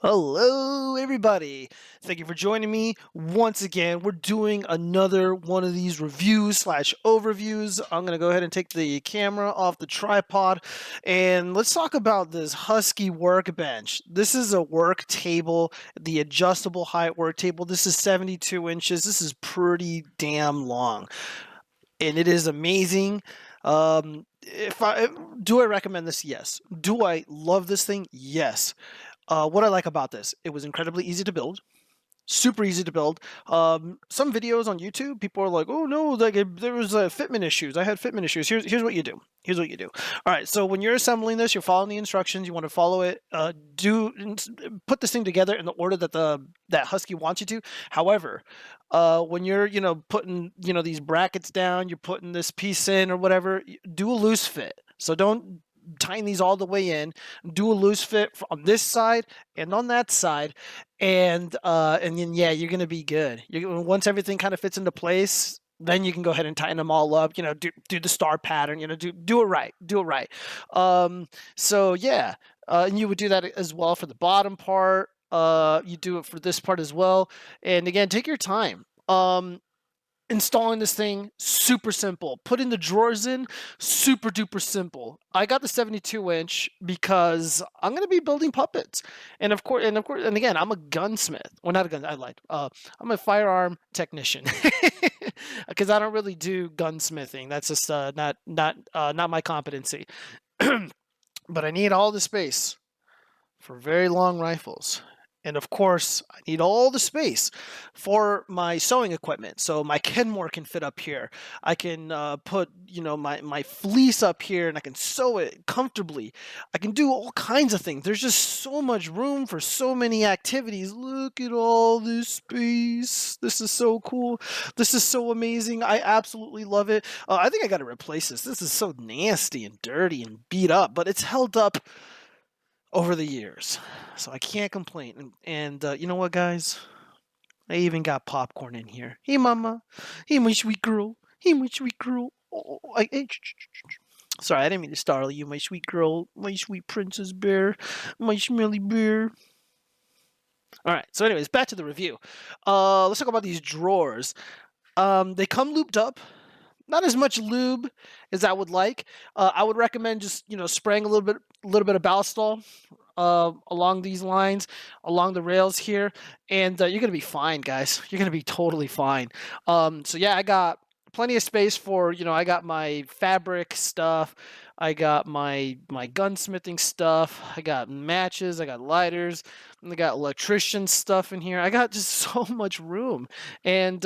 Hello, everybody. Thank you for joining me once again. We're doing another one of these reviews slash overviews. I'm going to go ahead and take the camera off the tripod and let's talk about this Husky workbench. This is a work table, the adjustable height work table. This is 72 inches. This is pretty damn long and it is amazing. Do I recommend this? Yes. Do I love this thing? Yes. What I like about this, it was incredibly easy to build, super easy to build. Some videos on YouTube, people are like, "Oh no, there was fitment issues. I had fitment issues." Here's what you do. Here's what you do. All right, so when you're assembling this, you're following the instructions. You want to follow it. Put this thing together in the order that that Husky wants you to. However, when you're putting these brackets down, you're putting this piece in or whatever. Do a loose fit. So don't tying these all the way in, do a loose fit on this side and on that side, and then yeah, you're gonna be good. Once everything kind of fits into place, then you can go ahead and tighten them all up. Do the star pattern. Do it right. Do it right. So yeah, and you would do that as well for the bottom part. You do it for this part as well. And again, take your time. Installing this thing, super simple. Putting the drawers in, super duper simple. I got the 72-inch because I'm gonna be building puppets, and again, I'm a gunsmith. Well, not a gun. I lied. I'm a firearm technician because I don't really do gunsmithing. That's just not my competency. But I need all the space for very long rifles. And of course, I need all the space for my sewing equipment. So my Kenmore can fit up here. I can put, my fleece up here and I can sew it comfortably. I can do all kinds of things. There's just so much room for so many activities. Look at all this space. This is so cool. This is so amazing. I absolutely love it. I think I got to replace this. This is so nasty and dirty and beat up, but it's held up over the years, so I can't complain. And you know what, guys? I even got popcorn in here. Hey, mama. Hey, my sweet girl. Hey, my sweet girl. Oh, sorry, I didn't mean to startle you, my sweet girl, my sweet princess bear, my smelly bear. All right. So, anyways, back to the review. Let's talk about these drawers. They come looped up. Not as much lube as I would like. I would recommend just spraying a little bit of Ballistol along these lines, along the rails here, and you're gonna be fine, guys. You're gonna be totally fine. So yeah, I got plenty of space for I got my fabric stuff. I got my gunsmithing stuff. I got matches. I got lighters. I got electrician stuff in here. I got just so much room, and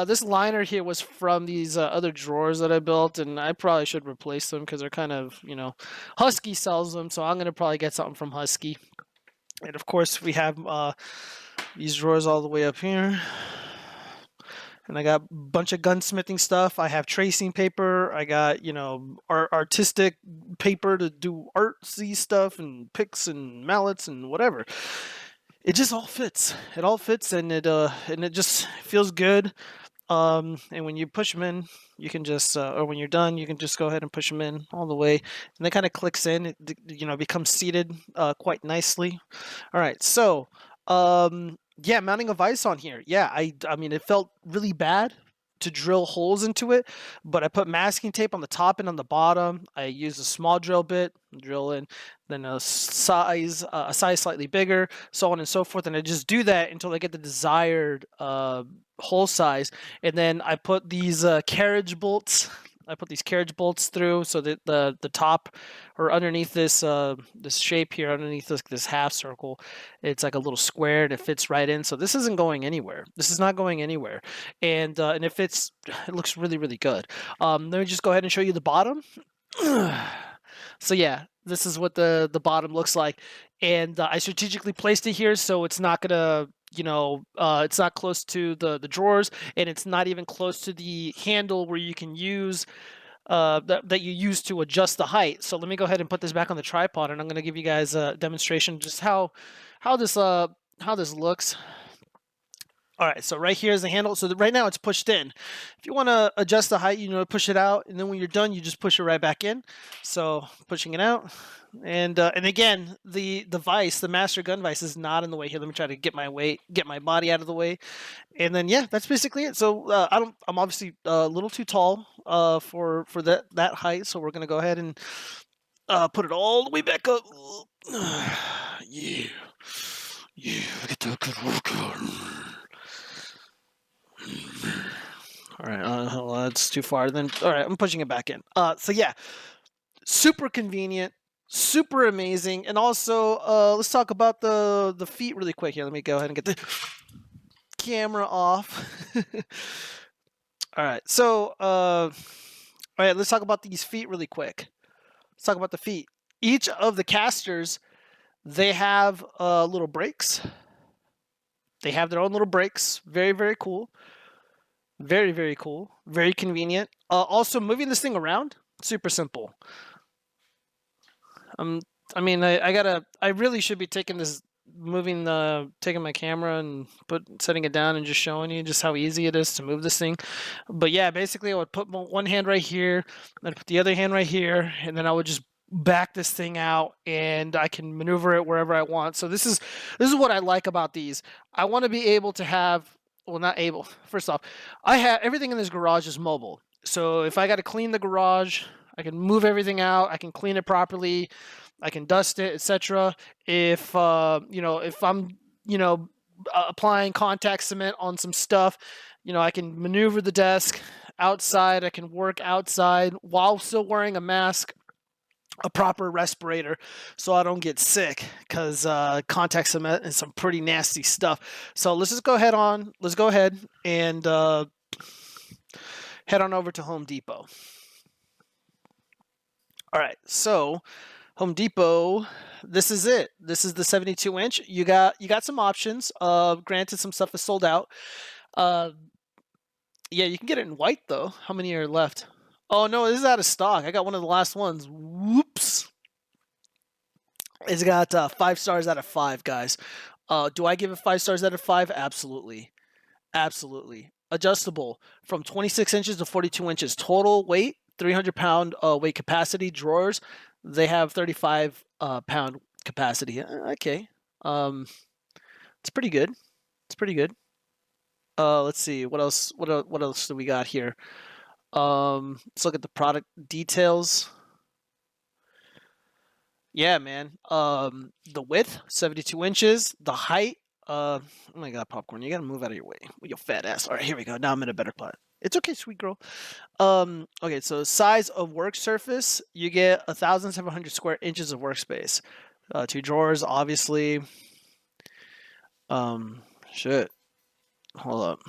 this liner here was from these other drawers that I built, and I probably should replace them because they're kind of, Husky sells them, so I'm going to probably get something from Husky. And of course, we have these drawers all the way up here. And I got a bunch of gunsmithing stuff. I have tracing paper. I got, artistic paper to do artsy stuff and picks and mallets and whatever. It just all fits. It all fits, and it just feels good. And when you push them in, you can just, or when you're done, you can just go ahead and push them in all the way, and it kind of clicks in. It becomes seated quite nicely. All right, so yeah, mounting a vise on here. Yeah, I mean, it felt really bad to drill holes into it, but I put masking tape on the top and on the bottom. I used a small drill bit, drill in, then a size slightly bigger, so on and so forth, and I just do that until I get the desired hole size. And then I put these carriage bolts. I put these carriage bolts through so that the top or underneath this this shape here, underneath this half circle, it's like a little square and it fits right in. So this isn't going anywhere. This is not going anywhere, and it fits. It looks really, really good. Let me just go ahead and show you the bottom. So yeah, this is what the bottom looks like, and I strategically placed it here so it's not gonna it's not close to the drawers, and it's not even close to the handle where you can use that you use to adjust the height. So let me go ahead and put this back on the tripod, and I'm going to give you guys a demonstration just how this looks. All right, so right here is the handle. So right now it's pushed in. If you want to adjust the height, push it out, and then when you're done, you just push it right back in. So pushing it out, and again, the vise, the master gun vise, is not in the way here. Let me try to get my body out of the way, and then yeah, that's basically it. So I'm obviously a little too tall for that height, so we're gonna go ahead and put it all the way back up. Yeah, yeah, get that good work on. All right, well, that's too far. Then, all right, I'm pushing it back in. So yeah, super convenient, super amazing, and also let's talk about the feet really quick here. Let me go ahead and get the camera off. All right, so all right, let's talk about these feet really quick. Let's talk about the feet. Each of the casters, they have little brakes. They have their own little brakes. Very, very cool. Very, very cool. Very convenient. Also, moving this thing around, super simple. I mean, I really should be taking my camera and setting it down and just showing you just how easy it is to move this thing. But yeah, basically I would put one hand right here, then put the other hand right here, and then I would just back this thing out and I can maneuver it wherever I want. So this is what I like about these. I want to be able to have, well, not able. First off, I have everything in this garage is mobile. So if I got to clean the garage, I can move everything out, I can clean it properly, I can dust it, etc. If if I'm applying contact cement on some stuff, I can maneuver the desk outside. I can work outside while still wearing a mask, a proper respirator, so I don't get sick, because contact cement is some pretty nasty stuff. So let's go ahead and head on over to Home Depot. All right, so Home Depot, this is it. This is the 72-inch. You got some options. Granted, some stuff is sold out. Yeah, you can get it in white though. How many are left? Oh no, this is out of stock. I got one of the last ones. Whoops. It's got 5 stars out of 5, guys. Do I give it 5 stars out of 5? Absolutely. Absolutely. Adjustable from 26 inches to 42 inches. Total weight, 300-pound weight capacity. Drawers, they have 35-pound capacity. Okay. It's pretty good. It's pretty good. Let's see. What else? What else do we got here? Let's look at the product details. Yeah, man. The width, 72 inches. The height, oh my God, Popcorn, you gotta move out of your way with your fat ass. All right, here we go. Now I'm in a better spot. It's okay, sweet girl. Okay, so size of work surface, you get 1,700 square inches of workspace. 2 drawers, obviously. Shit. Hold up.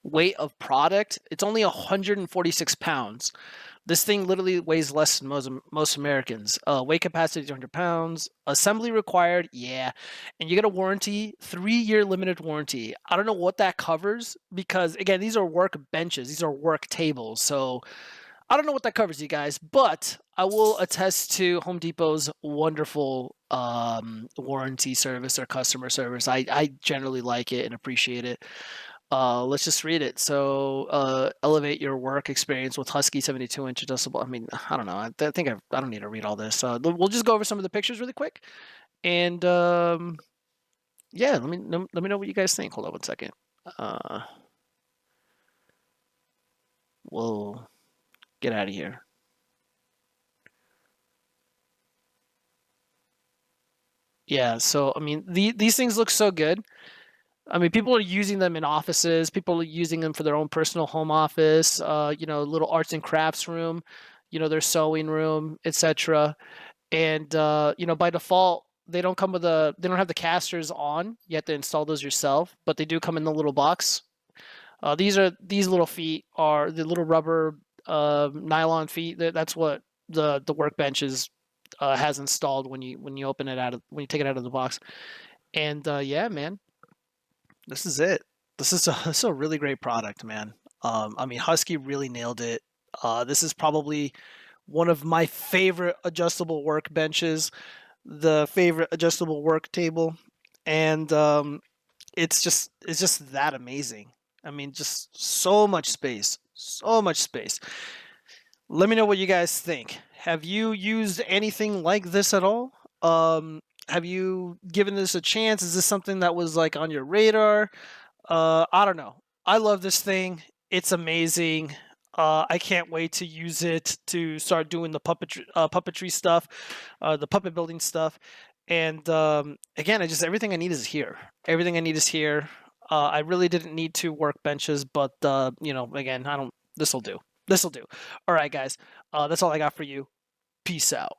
Weight of product, it's only 146 pounds. This thing literally weighs less than most Americans. Weight capacity 200 pounds. Assembly required, yeah. And you get a warranty, 3-year limited warranty. I don't know what that covers, because again, these are work benches, these are work tables. So I don't know what that covers, you guys, but I will attest to Home Depot's wonderful warranty service or customer service. I generally like it and appreciate it. Let's just read it. So, elevate your work experience with Husky 72-inch adjustable. I mean, I don't know. I think I don't need to read all this. We'll just go over some of the pictures really quick, and yeah, let me know what you guys think. Hold on one second. We'll get out of here. Yeah. So I mean, these things look so good. I mean, people are using them in offices. People are using them for their own personal home office. Little arts and crafts room. Their sewing room, etc. And by default, they don't come with they don't have the casters on. You have to install those yourself, but they do come in the little box. These little feet are the little rubber nylon feet. That's what the workbench has installed when you open it when you take it out of the box. And yeah, man. This is it. This is a really great product, man. I mean, Husky really nailed it. This is probably one of my favorite adjustable workbenches, the favorite adjustable work table, and it's just that amazing. I mean, just so much space, so much space. Let me know what you guys think. Have you used anything like this at all? Have you given this a chance? Is this something that was like on your radar? I don't know. I love this thing. It's amazing. I can't wait to use it to start doing the puppetry stuff, the puppet building stuff. And again, I just everything I need is here. Everything I need is here. I really didn't need two workbenches, but you know, again, I don't. This will do. This will do. All right, guys. That's all I got for you. Peace out.